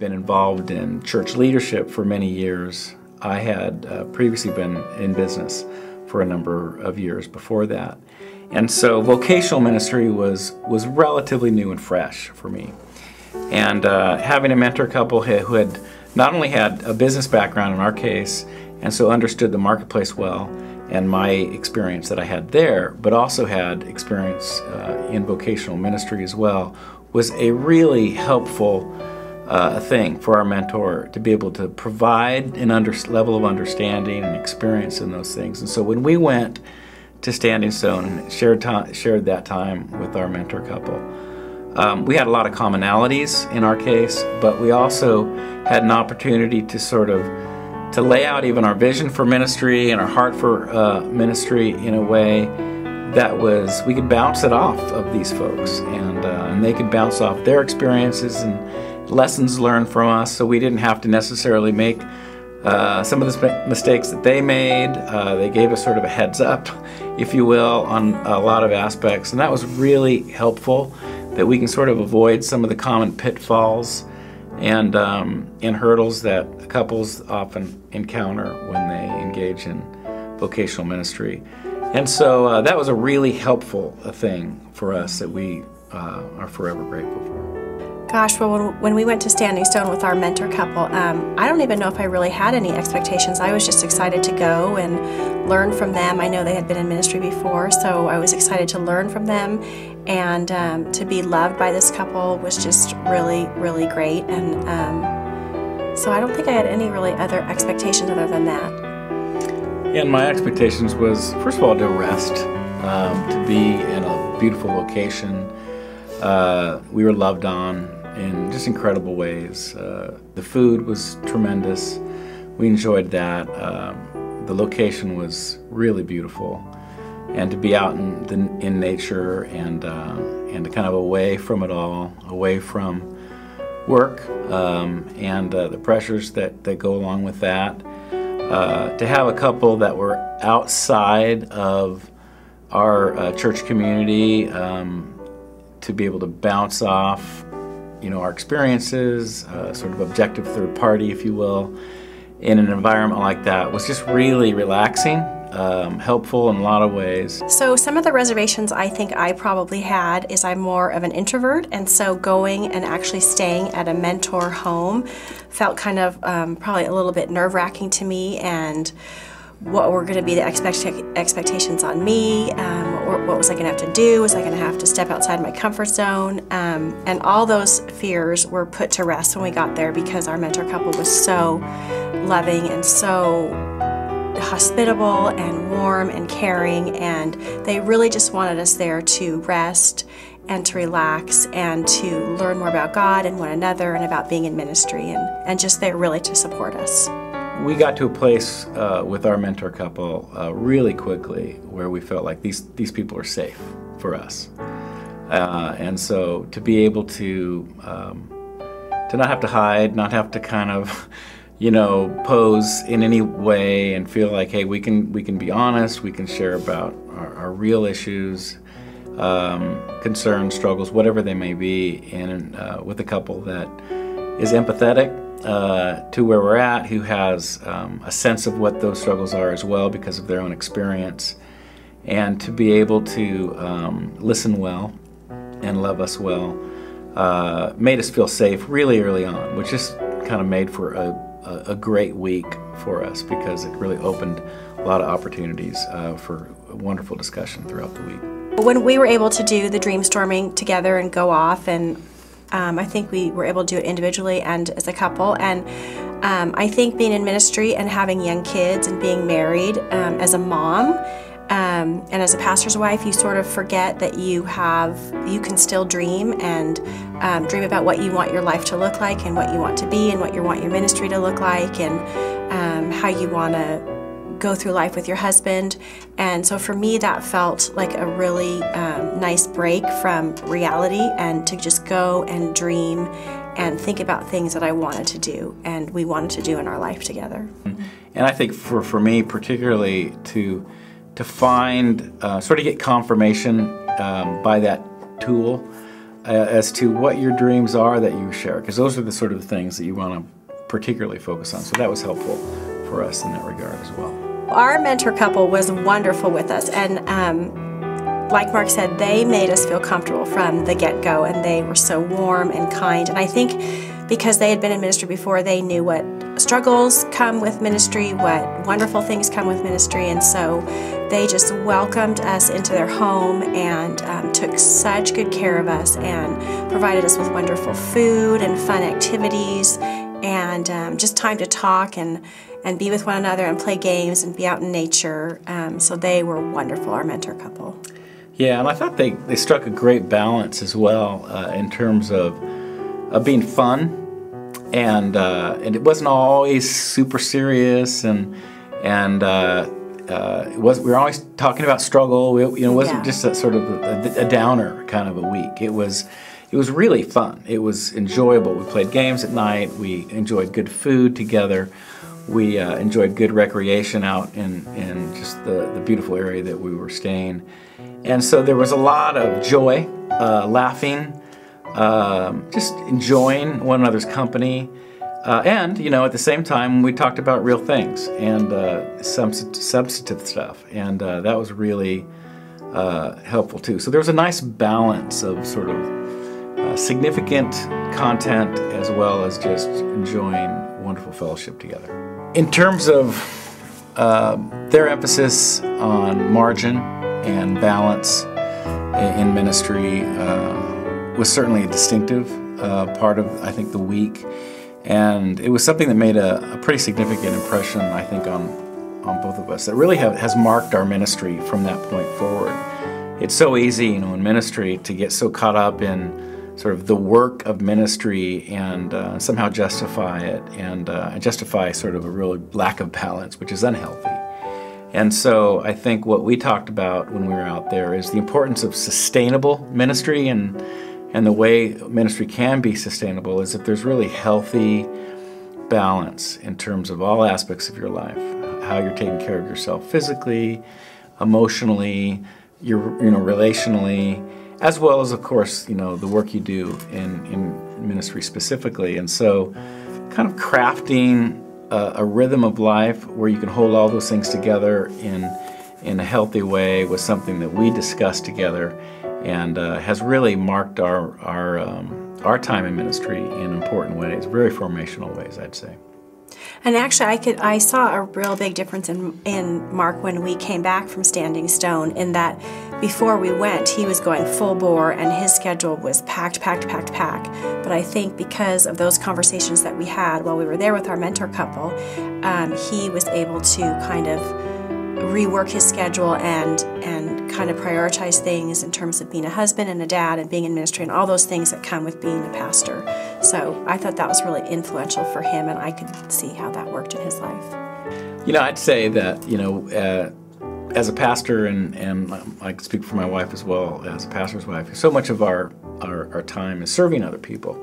been involved in church leadership for many years. I had previously been in business for a number of years before that. And so vocational ministry was relatively new and fresh for me. And having a mentor couple who had not only had a business background in our case, and so understood the marketplace well, and my experience that I had there, but also had experience in vocational ministry as well, was a really helpful thing for our mentor to be able to provide an level of understanding and experience in those things. And so when we went to Standing Stone and shared that time with our mentor couple, we had a lot of commonalities in our case, but we also had an opportunity to sort of to lay out even our vision for ministry and our heart for ministry in a way that was, we could bounce it off of these folks, and they could bounce off their experiences and lessons learned from us, so we didn't have to necessarily make some of the mistakes that they made. They gave us sort of a heads up, if you will, on a lot of aspects, and that was really helpful, that we can sort of avoid some of the common pitfalls and hurdles that couples often encounter when they engage in vocational ministry. And so that was a really helpful thing for us that we are forever grateful for. Gosh, well, when we went to Standing Stone with our mentor couple, I don't even know if I really had any expectations. I was just excited to go and learn from them. I know they had been in ministry before, so I was excited to learn from them, and to be loved by this couple was just really, really great. And so I don't think I had any really other expectations other than that. And my expectations was, first of all, to rest, to be in a beautiful location. We were loved on in just incredible ways. The food was tremendous. We enjoyed that. The location was really beautiful. And to be out in nature and kind of away from it all, away from work and the pressures that go along with that. To have a couple that were outside of our church community, to be able to bounce off, our experiences, sort of objective third party, if you will, in an environment like that was just really relaxing, helpful in a lot of ways. So some of the reservations I think I probably had is I'm more of an introvert, and so going and actually staying at a mentor home felt kind of probably a little bit nerve-wracking to me, and what were going to be the expectations on me, or what was I going to have to do? Was I going to have to step outside my comfort zone? And all those fears were put to rest when we got there, because our mentor couple was so loving and so hospitable and warm and caring, and they really just wanted us there to rest and to relax and to learn more about God and one another and about being in ministry, and just there really to support us. We got to a place with our mentor couple really quickly where we felt like these people are safe for us. And so to be able to not have to hide, not have to kind of pose in any way, and feel like, hey, we can be honest, we can share about our real issues, concerns, struggles, whatever they may be, and with a couple that is empathetic to where we're at, who has a sense of what those struggles are as well because of their own experience, and to be able to listen well and love us well made us feel safe really early on, which just kind of made for a great week for us, because it really opened a lot of opportunities for a wonderful discussion throughout the week. When we were able to do the dream storming together and go off, and I think we were able to do it individually and as a couple, and I think being in ministry and having young kids and being married as a mom and as a pastor's wife, you sort of forget that you can still dream and dream about what you want your life to look like and what you want to be and what you want your ministry to look like, and how you want to go through life with your husband. And so for me, that felt like a really nice break from reality, and to just go and dream and think about things that I wanted to do and we wanted to do in our life together. And I think for me particularly to find, sort of get confirmation by that tool as to what your dreams are that you share, because those are the sort of things that you want to particularly focus on. So that was helpful for us in that regard as well. Our mentor couple was wonderful with us, and like Mark said, they made us feel comfortable from the get-go, and they were so warm and kind. And I think because they had been in ministry before, they knew what struggles come with ministry, what wonderful things come with ministry, and so they just welcomed us into their home and took such good care of us and provided us with wonderful food and fun activities and just time to talk and be with one another and play games and be out in nature. So they were wonderful, our mentor couple. Yeah, and I thought they struck a great balance as well in terms of being fun, and it wasn't always super serious, and we were always talking about struggle. It wasn't just a sort of a downer kind of a week. It was really fun. It was enjoyable. We played games at night. We enjoyed good food together. We enjoyed good recreation out in just the beautiful area that we were staying. And so there was a lot of joy, laughing, just enjoying one another's company. And, at the same time, we talked about real things and some substantive stuff. And that was really helpful, too. So there was a nice balance of sort of significant content as well as just enjoying wonderful fellowship together. In terms of their emphasis on margin and balance in ministry was certainly a distinctive part of, I think, the week. And it was something that made a pretty significant impression, I think, on both of us. That really has marked our ministry from that point forward. It's so easy, in ministry to get so caught up in sort of the work of ministry and somehow justify it and justify sort of a real lack of balance, which is unhealthy. And so I think what we talked about when we were out there is the importance of sustainable ministry, and the way ministry can be sustainable is if there's really healthy balance in terms of all aspects of your life, how you're taking care of yourself physically, emotionally, relationally, as well as, of course, the work you do in ministry specifically. And so kind of crafting a rhythm of life where you can hold all those things together in a healthy way was something that we discussed together, and has really marked our time in ministry in important ways, very formational ways, I'd say. And actually, I saw a real big difference in Mark when we came back from Standing Stone, in that before we went, he was going full bore and his schedule was packed. But I think because of those conversations that we had while we were there with our mentor couple, he was able to kind of rework his schedule and kind of prioritize things in terms of being a husband and a dad and being in ministry and all those things that come with being a pastor. So I thought that was really influential for him, and I could see how that worked in his life. I'd say that, as a pastor, and I can speak for my wife as well, as a pastor's wife, so much of our time is serving other people.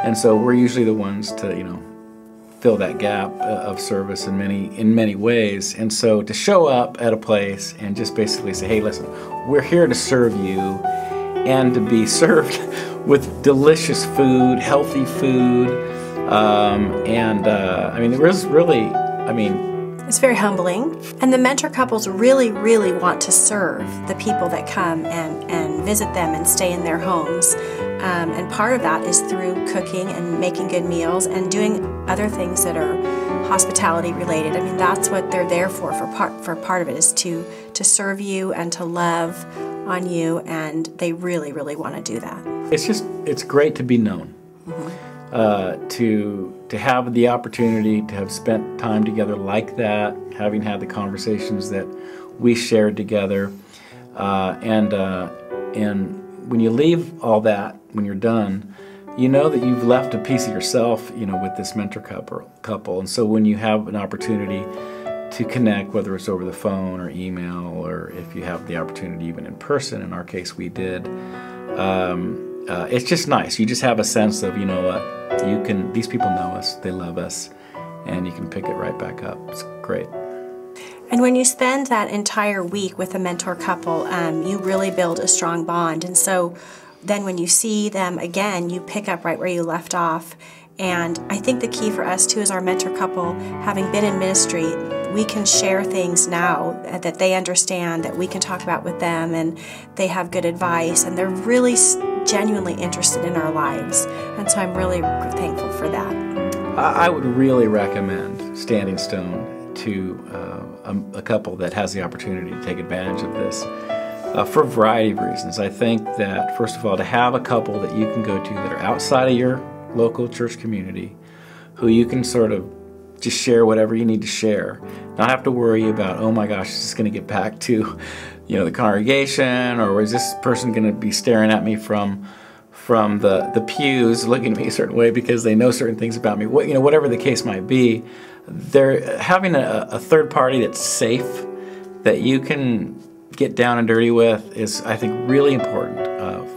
And so we're usually the ones to, fill that gap of service in many ways. And so to show up at a place and just basically say, hey, listen, we're here to serve you, and to be served with delicious food, healthy food, it was really, it's very humbling. And the mentor couples really, really want to serve the people that come and visit them and stay in their homes. And part of that is through cooking and making good meals and doing other things that are hospitality related. That's what they're there for part of it is to serve you and to love on you, and they really, really want to do that. It's great to be known. Mm-hmm. To have the opportunity to have spent time together like that, having had the conversations that we shared together, and when you leave all that, when you're done, you know that you've left a piece of yourself, with this mentor couple. And so when you have an opportunity to connect, whether it's over the phone or email, or if you have the opportunity even in person, in our case we did, it's just nice. You just have a sense of, these people know us, they love us, and you can pick it right back up. It's great. And when you spend that entire week with a mentor couple, you really build a strong bond. And so then when you see them again, you pick up right where you left off. And I think the key for us too, as our mentor couple, having been in ministry, we can share things now that they understand, that we can talk about with them, and they have good advice, and they're really genuinely interested in our lives. And so I'm really thankful for that. I would really recommend Standing Stone to a couple that has the opportunity to take advantage of this for a variety of reasons. I think that, first of all, to have a couple that you can go to that are outside of your local church community, who you can sort of just share whatever you need to share, not have to worry about, oh my gosh, is this going to get back to, the congregation, or is this person going to be staring at me from the pews, looking at me a certain way because they know certain things about me. Whatever the case might be, they're having a third party that's safe, that you can get down and dirty with, is, I think, really important,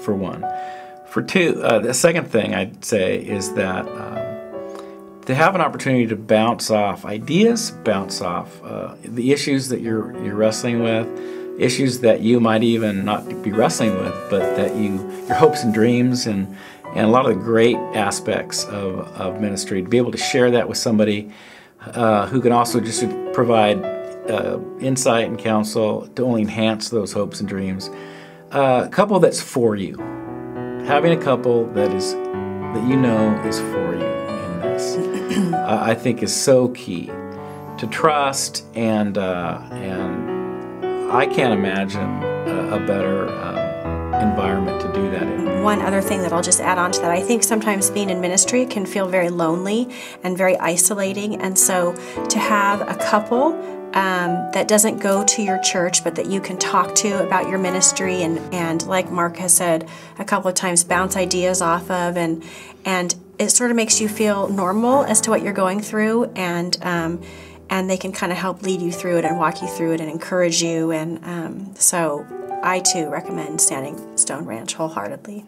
for one. For two, the second thing I'd say is that to have an opportunity to bounce off ideas, bounce off the issues that you're wrestling with, issues that you might even not be wrestling with, but that your hopes and dreams and a lot of the great aspects of ministry, to be able to share that with somebody who can also just provide insight and counsel to only enhance those hopes and dreams. A couple that's for you. Having a couple that is for you in this, I think, is so key to trust, and I can't imagine a better environment to do that in. One other thing that I'll just add on to that, I think sometimes being in ministry can feel very lonely and very isolating, and so to have a couple that doesn't go to your church, but that you can talk to about your ministry, and like Mark has said a couple of times, bounce ideas off of, and it sort of makes you feel normal as to what you're going through, and they can kind of help lead you through it and walk you through it and encourage you, and so I too recommend Standing Stone Ranch wholeheartedly.